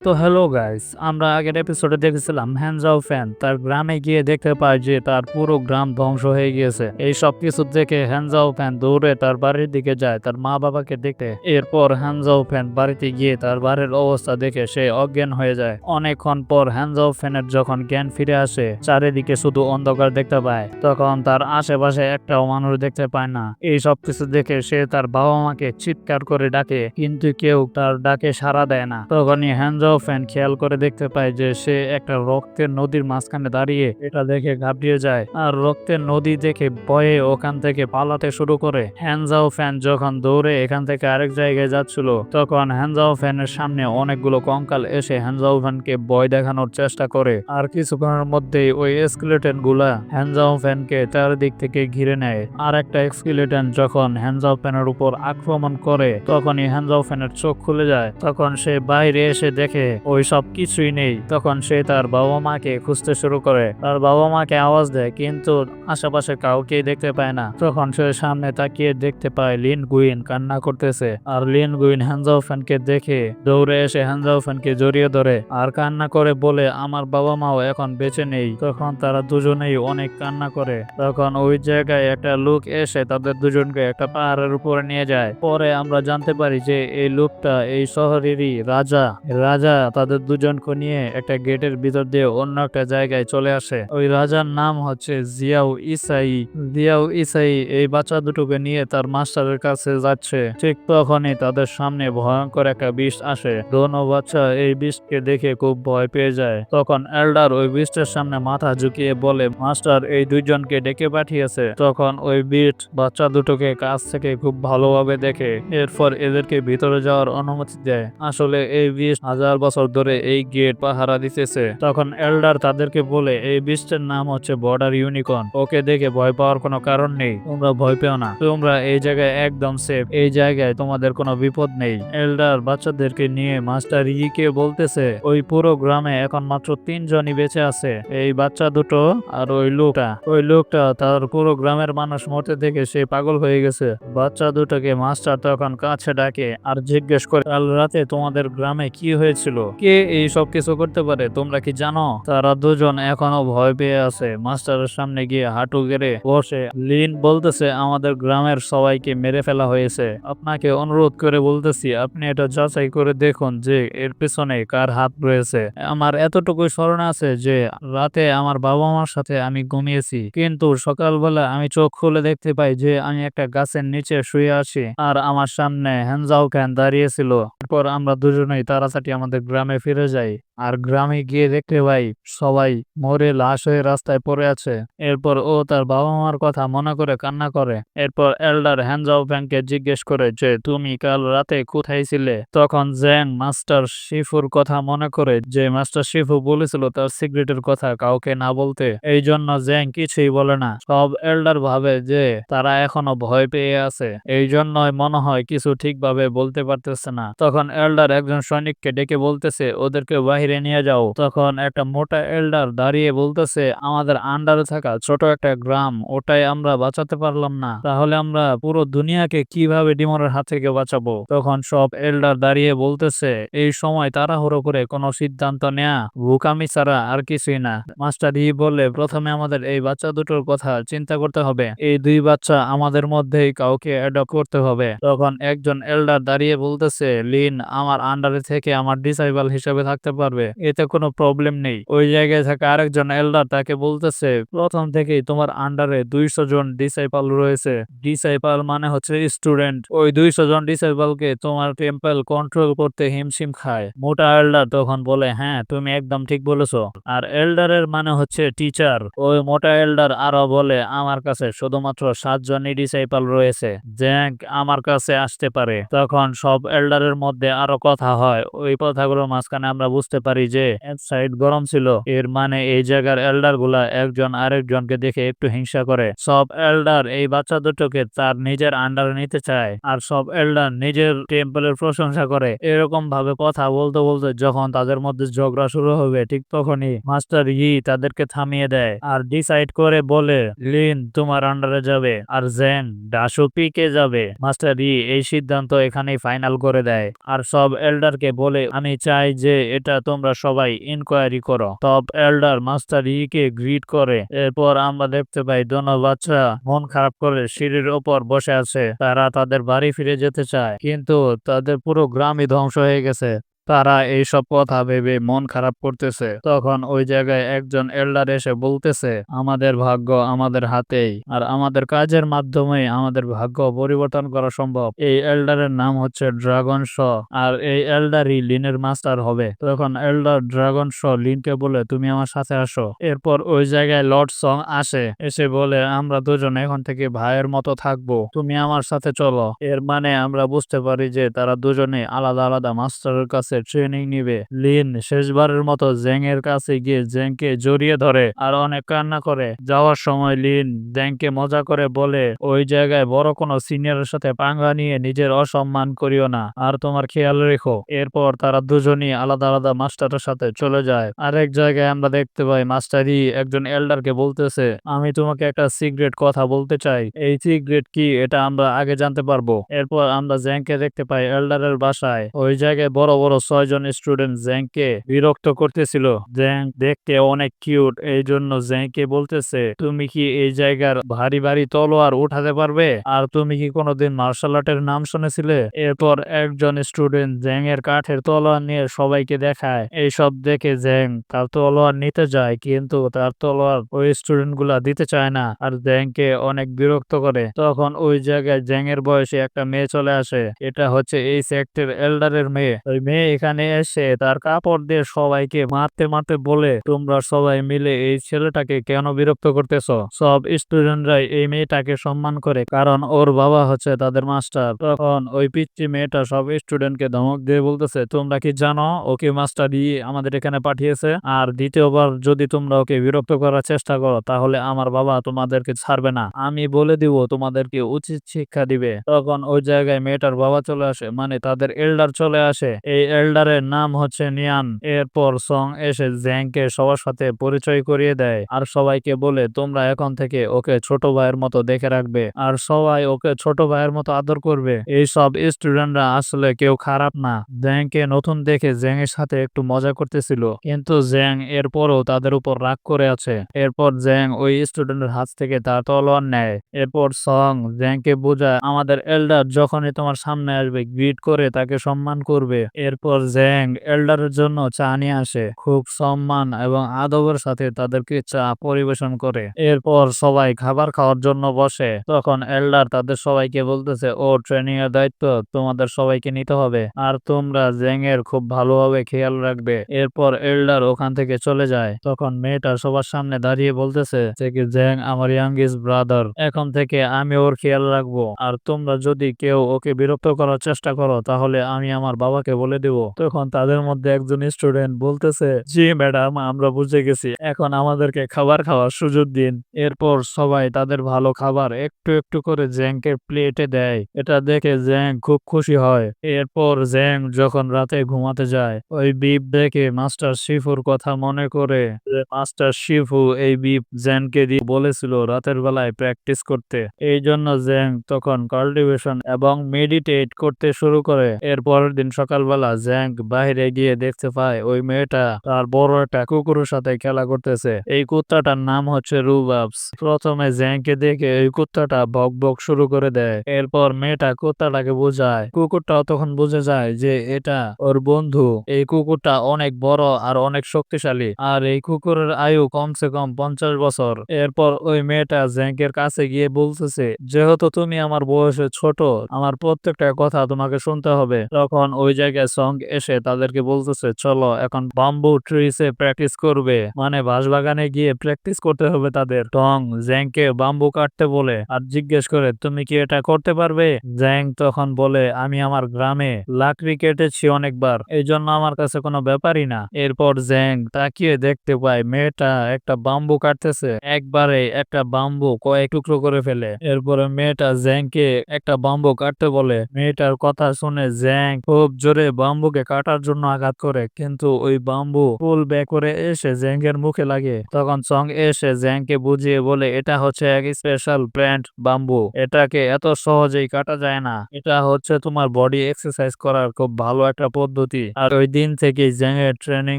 তো hello guys, আমরা আগের এপিসোডে দেখেছিলাম হ্যানজাও ফ্যান তার গ্রামে গিয়ে দেখতে পায় যে তার পুরো গ্রাম ধ্বংস হয়ে গিয়েছে। এই সব কিছু দেখে হ্যানজাও ফ্যান দৌড়ে তার বাড়ির দিকে যায় তার মা বাবাকে দেখতে। এরপর হ্যানজাও ফ্যান বাড়িতে গিয়ে তার বাড়ির অবস্থা দেখে সে অজ্ঞান হয়ে যায়। অনেকক্ষণ পর হ্যানজাও ফ্যানের যখন জ্ঞান ফিরে আসে, চারিদিকে শুধু অন্ধকার দেখতে পায়। তখন তার আশেপাশে একটাও মানুষ দেখতে পায় না। এই সব কিছু দেখে সে তার বাবা মাকে চিৎকার করে ডাকে, কিন্তু কেউ তার ডাকে সাড়া দেয় না। তখনই হ্যানজাও ফ্যান খেয়াল করে দেখতে পায় যে সে একটা রক্তের নদীর মাঝখানে দাঁড়িয়ে। এটা দেখে ঘাবড়িয়ে যায় আর রক্তের নদী দেখে ভয়ে ওখান থেকে পালাতে শুরু করে। হ্যানজাও ফ্যান যখন দৌড়ে এখান থেকে আরেক জায়গায় যাচ্ছিল, তখন হ্যানজাও ফ্যানের সামনে অনেকগুলো কঙ্কাল এসে হ্যানজাও ফ্যানকে ভয় দেখানোর চেষ্টা করে। আর কিছুক্ষণের মধ্যেই ওই স্কেলেটন গুলা হ্যানজাও ফ্যানকে চারিদিক থেকে ঘিরে নেয়। আর একটা স্কেলেটন যখন হ্যানজাও ফ্যানের উপর আক্রমণ করে, তখনই হ্যানজাও ফ্যানের চোখ খুলে যায়। তখন সে বাইরে এসে দেখে ওই সব কিছুই নেই। তখন সে তার বাবা মাকে খুঁজতে শুরু করে, তার বাবা মাকে আওয়াজ দেয়, কিন্তু আশেপাশে কাউকেই দেখতে পায় না। তখন সে সামনে তাকিয়ে দেখতে পায় লিন গুইন কান্না করতেছে। আর লিন গুইন হ্যানজাও ফ্যানকে দেখে দৌড়ে এসে হ্যানজাও ফ্যানকে জড়িয়ে ধরে আর কান্না করে বলে, আমার বাবা মাও এখন বেঁচে নেই। তখন তারা দুজনেই অনেক কান্না করে। তখন ওই জায়গায় একটা লোক এসে তাদের দুজনকে একটা পাহাড়ের উপরে নিয়ে যায়। পরে আমরা জানতে পারি যে এই লোকটা এই শহরেরই রাজা। রাজা তাদের দুজনকে নিয়ে একটা গেটের ভিতর দিয়ে অন্য একটা জায়গায় চলে আসে। ওই রাজার নাম হচ্ছে জিয়াও ইসাই। জিয়াও ইসাই এই বাচ্চা দুটোকে নিয়ে তার মাস্টারের কাছে যাচ্ছে। ঠিক তখনই তাদের সামনে ভয়ঙ্কর একটা বিষ আসে। দোনো বাচ্চা এই বিষকে দেখে খুব ভয় পেয়ে যায়। তখন এল্ডার ওই বিষটার সামনে মাথা ঝুঁকিয়ে বলে, মাস্টার এই দুইজনকে ডেকে পাঠিয়েছে। তখন ওই বিট বাচ্চা দুটোকে কাছ থেকে খুব ভালোভাবে দেখে, এরপর এদেরকে ভিতরে যাওয়ার অনুমতি দেয়। আসলে এই বিষ হাজার বছর ধরে এই গেট পাহারা দিতেছে। তখন এল্ডার তাদেরকে বলে, এই বীজটার নাম হচ্ছে বর্ডার ইউনিকর্ন। ওকে দেখে ভয় পাওয়ার কোনো কারণ নেই, তোমরা ভয় পেও না, তোমরা এই জায়গায় একদম সেফ, এই জায়গায় তোমাদের কোনো বিপদ নেই। এল্ডার বাচ্চাদেরকে নিয়ে মাস্টার ইকে বলতেছে, ওই পুরো গ্রামে এখন মাত্র 3জনই বেঁচে আছে, এই বাচ্চা দুটো আর ওই লোকটা। ওই লোকটা তার পুরো গ্রামের মানুষ মরতে দেখে সে পাগল হয়ে গেছে। বাচ্চা দুটোকে মাস্টার তখন কাছে ডাকে আর জিজ্ঞেস করে, কাল রাতে তোমাদের গ্রামে কি হয়েছিল? কে এই সব কিছু করতে পারে, তোমরা কি জানো? তারা দুজন এখনো ভয় পেয়ে আছে। মাস্টারের সামনে গিয়ে হাঁটু গেড়ে বসে লিন বলতেছে, আমাদের গ্রামের সবাইকে মেরে ফেলা হয়েছে। আপনাকে অনুরোধ করে বলতেছি, আপনি এটা যাচাই করে দেখুন যে এর পেছনে কার হাত রয়েছে। আমার এতটুকু স্মরণ আছে যে রাতে আমার বাবা মার সাথে আমি ঘুমিয়েছি, কিন্তু সকালবেলা আমি চোখ খুলে দেখতে পাই যে আমি একটা গাছের নিচে শুয়ে আছি আর আমার সামনে হ্যানজাও ফ্যান দাঁড়িয়েছিল। এরপর আমরা দুজনেই তাড়াতাড়ি আমাদের গ্রামে ফিরে যাই। আর গ্রামে গিয়ে দেখতে পাই সবাই মরে লাশ হয়ে রাস্তায় পড়ে আছে। এরপর ও তার বাবা মার কথা মনে করে কান্না করে। এরপর এল্ডার হ্যানজাও ফ্যানকে জিজ্ঞেস করে যে তুমি কাল রাতে কোথায় ছিলে? তখন জ্যাং মাস্টার শিফুর কথা মনে করে, যে মাস্টার শিফু বলেছিল তার সিক্রেটের কথা কাউকে না বলতে। এই জন্য জ্যাং কিছুই বলে না। সব এল্ডার ভাবে যে তারা এখনো ভয় পেয়ে আছে, এই জন্যই মনে হয় কিছু ঠিকভাবে বলতে পারতেছে না। তখন এল্ডার একজন সৈনিককে ডেকে বলতেছে, ওদেরকে বাহিরে নিয়ে যাও। তখন একটা মোটা এল্ডার দাঁড়িয়ে বলতেছে, আমাদের আন্ডারে থাকা ছোট একটা গ্রাম, ওটাই আমরা বাঁচাতে পারলাম না, তাহলে আমরা পুরো দুনিয়াকে কিভাবে ডিমনের হাত থেকে বাঁচাবো? তখন সব এল্ডার দাঁড়িয়ে বলতেছে, এই সময় তাড়াহুড়ো করে কোনো সিদ্ধান্ত নেয়া বোকামি ছাড়া আর কিছুই না। মাস্টার ই বলে, প্রথমে আমাদের এই বাচ্চা দুটোর কথা চিন্তা করতে হবে। এই দুই বাচ্চা আমাদের মধ্যেই কাউকে অ্যাডপ্ট করতে হবে। তখন একজন এল্ডার দাঁড়িয়ে বলতেছে, লিন আমার আন্ডারে থেকে আমার ডিসাইবল হিসেবে থাকতে পারবে, এতে কোনো প্রবলেম নেই। ওই জায়গায় থাকা আরেকজন এল্ডার তাকে বলতেছে, প্রথম থেকেই তোমার আন্ডারে 200 জন ডিসাইপল রয়েছে। ডিসাইপল মানে হচ্ছে স্টুডেন্ট। ওই 200 জন ডিসাইপলকে তোমার টেম্পল কন্ট্রোল করতে হিমশিম খায়। মোটা এল্ডার তখন বলে, হ্যাঁ তুমি একদম ঠিক বলেছো। আর এল্ডারের মানে হচ্ছে টিচার। ওই মোটা এল্ডার আরো বলে, আমার কাছে শুধুমাত্র 7জনই ডিসাইপল রয়েছে, জ্যাক আমার কাছে আসতে পারে। তখন সব এল্ডারের মধ্যে আরো কথা হয়। ওই কথাগুলোর মাঝখানে আমরা বুঝতে পারি যে সাইড গরম ছিল। এর মানে এই জায়গার এল্ডার গুলা একজন আরেকজনকে দেখে একটু হিংসা করে। সব এল্ডার এই বাচ্চা দুটোকে তার নিজের আন্ডারে নিতে চায় আর সব এল্ডার নিজের টেম্পলের প্রশংসা করে। এরকম ভাবে কথা বলতে বলতে যখন তাদের মধ্যে ঝগড়া শুরু হবে ঠিক তখনই মাস্টার ই তাদেরকে থামিয়ে দেয় আর ডিসাইড করে বলে লিন তোমার আন্ডারে যাবে আর জেন ডাশু পিকে যাবে। মাস্টার ই এই সিদ্ধান্ত এখানেই ফাইনাল করে দেয় আর সব এল্ডারকে বলে আমি চাই যে এটা তোমরা সবাই ইনকোয়ারি করো। সব এল্ডার মাস্টার ই কে গ্রিট করে। এরপর আমরা দেখতে পাই দোনো বাচ্চা মন খারাপ করে সিঁড়ির ওপর বসে আছে। তারা তাদের বাড়ি ফিরে যেতে চায় কিন্তু তাদের পুরো গ্রামই ধ্বংস হয়ে গেছে। তারা এইসব কথা ভেবে মন খারাপ করতেছে। তখন ওই জায়গায় একজন এল্ডার এসে বলতেছে আমাদের ভাগ্য আমাদের হাতেই আর আমাদের কাজের মাধ্যমে আমাদের ভাগ্য পরিবর্তন করা সম্ভব। এই এল্ডারের নাম হচ্ছে ড্রাগন শ আর এই এল্ডারই লিনের মাস্টার হবে। তখন এল্ডার ড্রাগন শ লিনকে বলে তুমি আমার সাথে আসো। এরপর ওই জায়গায় লর্ড সং আসে, এসে বলে আমরা দুজন এখন থেকে ভাইয়ের মতো থাকবো, তুমি আমার সাথে চলো। এর মানে আমরা বুঝতে পারি যে তারা দুজনে আলাদা আলাদা মাস্টারের কাছে ট্রেনিং নিবে। লিন শেষবারের মতো জেং এর কাছে গিয়ে জেংকে জড়িয়ে ধরে আর অনেক কান্না করে। যাওয়ার সময় লিন জেংকে মজা করে বলে ওই জায়গায় বড় কোনো সিনিয়রের সাথে পাঙ্গা নিয়ে নিজের অসম্মান করিও না আর তোমার খেয়াল রেখো। এরপর তারা দুজনই আলাদা আলাদা মাস্টারের সাথে চলে যায়। আরেক জায়গায় আমরা দেখতে পাই মাস্টারই একজন এল্ডারকে বলতেছে আমি তোমাকে একটা সিক্রেট কথা বলতে চাই, এই সিক্রেট কি এটা আমরা আগে জানতে পারবো। এরপর আমরা জেংকে দেখতে পাই এল্ডারের বাসায়। ওই জায়গায় বড় বড় 6 জন স্টুডেন্ট জেংকে বিরক্ত করতেছিল। জেং দেখতে অনেক কিউট, এই জন্য জেংকে বলতেছে তুমি কি এই জায়গার ভারী ভারী তলোয়ার উঠাতে পারবে আর তুমি কি কোনোদিন মার্শাল আর্টের নাম শুনেছিলে। এরপর একজন স্টুডেন্ট জেং এর কাঠের তলোয়ার নিয়ে সবাইকে দেখায়। এইসব দেখে জেং তার তলোয়ার নিতে যায় কিন্তু তার তলোয়ার ওই স্টুডেন্ট গুলা দিতে চায় না আর জেংকে অনেক বিরক্ত করে। তখন ওই জায়গায় জেং এর বয়সে একটা মেয়ে চলে আসে, এটা হচ্ছে এই সেক্টর এল্ডারের মেয়ে। ওই মেয়ে এখানে এসে তার কাপড় দিয়ে সবাইকে মারতে মারতে বলে তোমরা সবাই মিলে এই ছেলেটাকে কেন বিরক্ত করতেছো। সব স্টুডেন্টরাই এই মেয়েটাকে সম্মান করে কারণ ওর বাবা হচ্ছে তাদের মাস্টার। তখন ওই পিচ্চি মেয়েটা সব স্টুডেন্টকে ধমক দিয়ে বলতেছে তোমরা কি জানো ওকে মাস্টার আমাদের এখানে পাঠিয়েছে আর দ্বিতীয়বার যদি তোমরা ওকে বিরক্ত করার চেষ্টা করো তাহলে আমার বাবা তোমাদেরকে ছাড়বে না, আমি বলে দিব তোমাদেরকে উচিত শিক্ষা দিবে। তখন ওই জায়গায় মেয়েটার বাবা চলে আসে, মানে তাদের এল্ডার চলে আসে। এই এল্ডারের নাম হচ্ছে নিয়ান। এরপর সং এসে জ্যাংকে সবার সাথে পরিচয় করিয়ে দেয় আর সবাইকে বলে তোমরা এখন থেকে ওকে ছোট ভাইয়ের মতো দেখে রাখবে আর সবাই ওকে ছোট ভাইয়ের মতো আদর করবে। এই সব স্টুডেন্টরা আসলে কেউ খারাপ না। জ্যাংকে নতুন দেখে জ্যাং এর সাথে একটু মজা করতেছিল কিন্তু জ্যাং এরপরও তাদের উপর রাগ করে আছে। এরপর জ্যাং ওই স্টুডেন্টের হাত থেকে তার তলোয়ার নেয়। এরপর সং জ্যাংকে বোঝায় আমাদের এল্ডার যখনই তোমার সামনে আসবে গ্রিট করে তাকে সম্মান করবে। এরপর জ্যাং এল্ডারের জন্য চা নিয়ে আসে, খুব সম্মান এবং আদবের সাথে তাদেরকে চা পরিবেশন করে। এরপর সবাই খাবার খাওয়ার জন্য বসে। তখন এল্ডার তাদের সবাইকে বলতেছে ও ট্রেনিং এর দায়িত্ব তোমাদের সবাইকে নিতে হবে আর তোমরা জ্যাং এর খুব ভালোভাবে খেয়াল রাখবে। এরপর এল্ডার ওখান থেকে চলে যায়। তখন মেয়েটা সবার সামনে দাঁড়িয়ে বলতেছে যে কি জ্যাং আমার ইয়াংগেস্ট ব্রাদার, এখন থেকে আমি ওর খেয়াল রাখবো আর তোমরা যদি কেউ ওকে বিরক্ত করার চেষ্টা করো তাহলে আমি আমার বাবাকে বলে দেব। তখন তাদের মধ্যে একজন স্টুডেন্ট বলতেছে জি ম্যাডাম আমরা বুঝে গেছি, এখন আমাদেরকে খাবার খাওয়ার সুযোগ দিন। এরপর সবাই তাদের ভালো খাবার একটু একটু করে জ্যাংকে প্লেটে দেয়। এটা দেখে জ্যাং খুব খুশি হয়। এরপর জ্যাং যখন রাতে ঘুমাতে যায় ওই বিপ দেখে মাস্টার শিফুর কথা মনে করে যে মাস্টার শিফু এই বিপ জ্যাংকে দিয়ে বলেছিল রাতের বেলায় প্র্যাকটিস করতে। এই জন্য জ্যাং তখন কাল্টিভেশন এবং মেডিটেট করতে শুরু করে। এর পরের দিন সকালবেলা জ্যাং বাইরে গিয়ে দেখতে পায় ওই মেয়েটা তার বড় একটা কুকুরের সাথে খেলা করতেছে। এই কুত্তাটার নাম হচ্ছে রুবাবস। প্রথমে জ্যাংকে দেখে এই কুত্তাটা বক বক শুরু করে দেয়। এরপর মেয়েটা কুত্তাটাকে বোঝায়, কুকুরটাও তখন বুঝে যায় যে এটা ওর বন্ধু। এই কুকুরটা অনেক বড় আর অনেক শক্তিশালী আর এই কুকুরের আয়ু কমসে কম 50 বছর। এরপর ওই মেয়েটা জ্যাংকের কাছে গিয়ে বলতেছে যেহেতু তুমি আমার বয়সে ছোট আমার প্রত্যেকটা কথা তোমাকে শুনতে হবে। তখন ওই জায়গায় সং চং এসে তাদেরকে বলতেছে চলো এখন বাম্বু ট্রিসে প্র্যাকটিস করবে, মানে বাঁশবাগানে গিয়ে প্র্যাকটিস করতে হবে তাদের। টং জ্যাংকে বাম্বু কাটতে বলে আর জিজ্ঞেস করে তুমি কি এটা করতে পারবে? জ্যাং তখন বলে আমি আমার গ্রামে লাকড়ি কেটেছি অনেকবার, এই জন্য আমার কাছে কোনো ব্যাপারই না। এরপর জ্যাং তাকিয়ে দেখতে পায় মেয়েটা একটা বাম্বু কাটতেছে, একবারে একটা বাম্বু কয়েক টুকরো করে ফেলে। এরপরে মেয়েটা জ্যাংকে একটা বাম্বু কাটতে বলে। মেয়েটার কথা শুনে জ্যাং খুব জোরে বাম্বুকে কাটার জন্য আঘাত করে, কিন্তু ওই বাম্বু পুল ব্যাক করে এসে জ্যাংয়ের মুখে লাগে। তখন চং এসে জ্যাংকে বুঝিয়ে বলে এটা হচ্ছে এক স্পেশাল ব্র্যান্ড বাম্বু, এটাকে এত সহজেই কাটা যায় না, এটা হচ্ছে তোমার বডি এক্সারসাইজ করার খুব ভালো একটা পদ্ধতি। আর ওই দিন থেকেই জ্যাং এর ট্রেনিং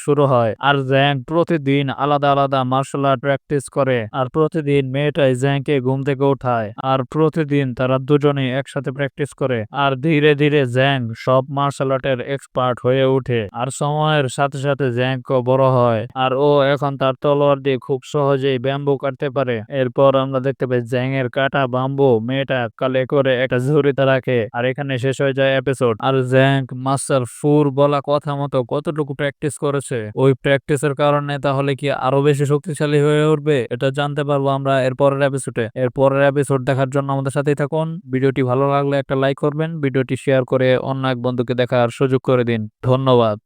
শুরু হয়, আর জ্যাং প্রতিদিন আলাদা আলাদা মার্শাল আর্ট প্র্যাকটিস করে, আর প্রতিদিন মেয়েটাই জ্যাংকে ঘুম থেকে উঠায়, আর প্রতিদিন তারা দুজনেই একসাথে প্র্যাকটিস করে। আর ধীরে ধীরে জ্যাং সব মার্শাল আর্টের এক্সপার্ট হয়ে ওঠে, আর সময়ের সাথে সাথে জ্যাংও বড় হয়, আর ও এখন তার তলোয়ার দিয়ে খুব সহজেই ব্যাম্বু কাটতে পারে। এরপর আমরা দেখতে পাই জ্যাং এর কাটা বাম্বু মেয়েটা কালে করে একটা ঝুড়িতে রাখে, আর এখানে শেষ হয়ে যায় এপিসোড। আর জ্যাং মাস্টার ফুর বলা কথা মতো কতটুকু প্র্যাকটিস করেছে, ওই প্র্যাকটিসের কারণে তাহলে কি আরো বেশি শক্তিশালী হয়ে উঠবে, এটা জানতে পারবো আমরা এর পরের এপিসোডে। এর পরের এপিসোড দেখার জন্য আমাদের সাথেই থাকুন। ভিডিওটি ভালো লাগলে একটা লাইক করবেন, ভিডিওটি শেয়ার করে অন্য এক বন্ধুকে দেখার সুযোগ করে দিন। ধন্যবাদ।